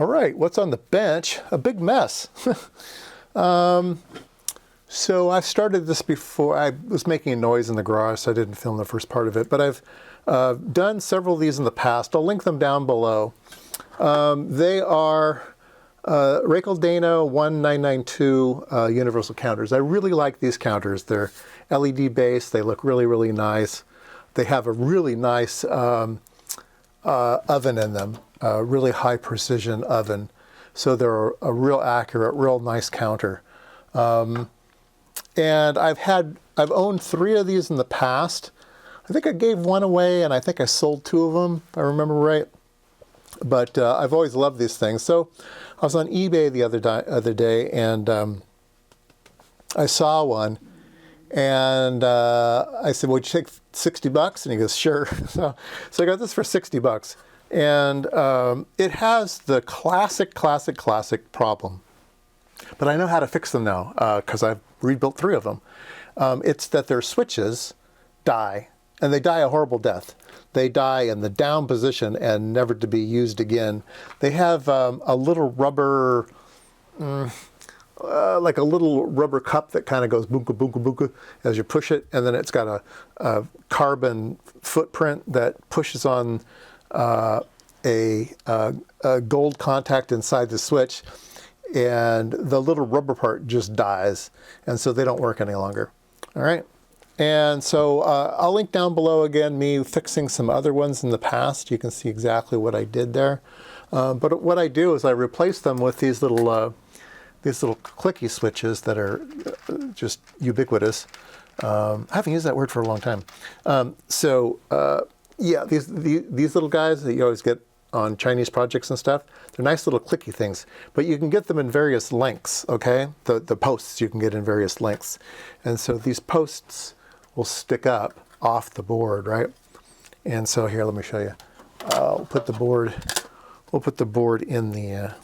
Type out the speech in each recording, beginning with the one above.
All right, what's on the bench? A big mess. So I started this before. I was making a noise in the garage, so I didn't film the first part of it. But I've done several of these in the past. I'll link them down below. They are Racal Dana 1992 universal counters. I really like these counters. They're LED based. They look really, really nice. They have a really nice oven in them, a really high precision oven. So they're a real accurate, real nice counter. And I've owned 3 of these in the past. I think I gave one away, and I think I sold 2 of them, if I remember right. But I've always loved these things. So I was on eBay the other day, and I saw one, and I said, "Would you take $60?" And he goes, "Sure." So I got this for $60, and it has the classic problem. But I know how to fix them now because I've rebuilt 3 of them. It's that their switches die, and they die a horrible death. They die in the down position and never to be used again. They have a little rubber, like a little rubber cup that kind of goes boonka, boonka, boonka as you push it, and then it's got a carbon footprint that pushes on a gold contact inside the switch, and the little rubber part just dies, and so they don't work any longer. All right. And so I'll link down below again me fixing some other ones in the past. You can see exactly what I did there. But what I do is I replace them with these little clicky switches that are just ubiquitous. I haven't used that word for a long time. Yeah, these little guys that you always get on Chinese projects and stuff, they're nice little clicky things, but you can get them in various lengths, okay? The posts you can get in various lengths. And so these posts will stick up off the board, right? And so here, let me show you. We'll put the board in the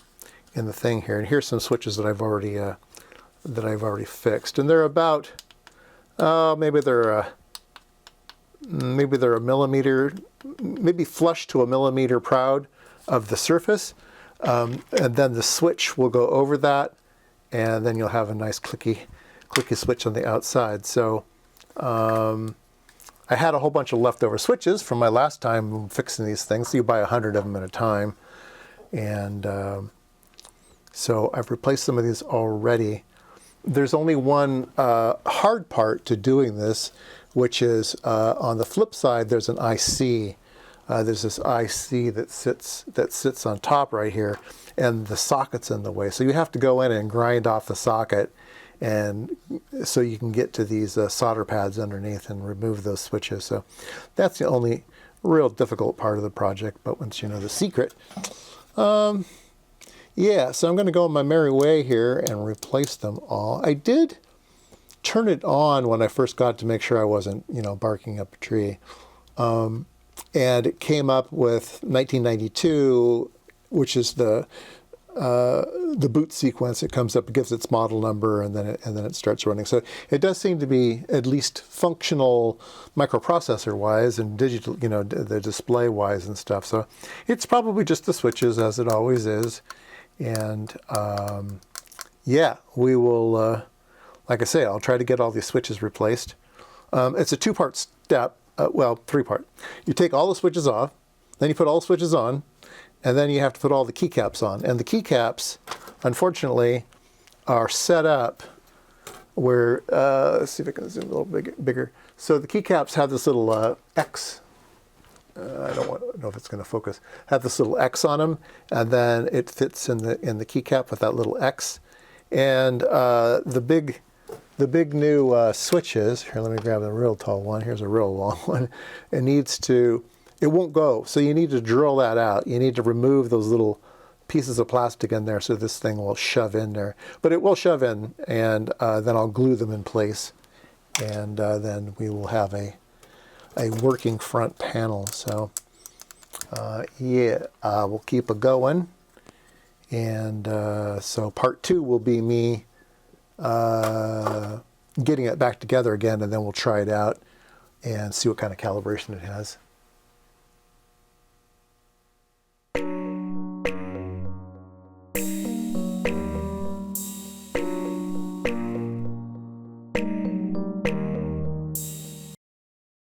thing here. And here's some switches that I've already fixed. And they're about, maybe they're a millimeter, maybe flush to a millimeter proud of the surface. And then the switch will go over that, and then you'll have a nice clicky switch on the outside. So I had a whole bunch of leftover switches from my last time fixing these things. So you buy 100 of them at a time. And so I've replaced some of these already. There's only one hard part to doing this, which is on the flip side, there's an IC. There's this IC that sits on top right here, and the socket's in the way. So you have to go in and grind off the socket, and so you can get to these solder pads underneath and remove those switches. So that's the only real difficult part of the project. But once you know the secret, yeah. So I'm going to go on my merry way here and replace them all. I did turn it on when I first got to make sure I wasn't, barking up a tree. And it came up with 1992, which is the boot sequence. It comes up, it gives its model number, and then it starts running. So it does seem to be at least functional microprocessor-wise and digital, the display-wise and stuff. So it's probably just the switches, as it always is. And yeah, we will. Like I say, I'll try to get all these switches replaced. It's a 2-part step. Well, 3-part. You take all the switches off, then you put all the switches on, and then you have to put all the keycaps on. And the keycaps, unfortunately, are set up where, let's see if I can zoom a little bigger. So the keycaps have this little X. I don't know if it's going to focus. Have this little X on them, and then it fits in the keycap with that little X. And the big new switches, here, let me grab a real tall one. Here's a real long one. It won't go. So you need to drill that out. You need to remove those little pieces of plastic in there so this thing will shove in there. But it will shove in, and then I'll glue them in place. And then we will have a working front panel. So yeah, we'll keep it going. And so part 2 will be me getting it back together again, and then we'll try it out and see what kind of calibration it has.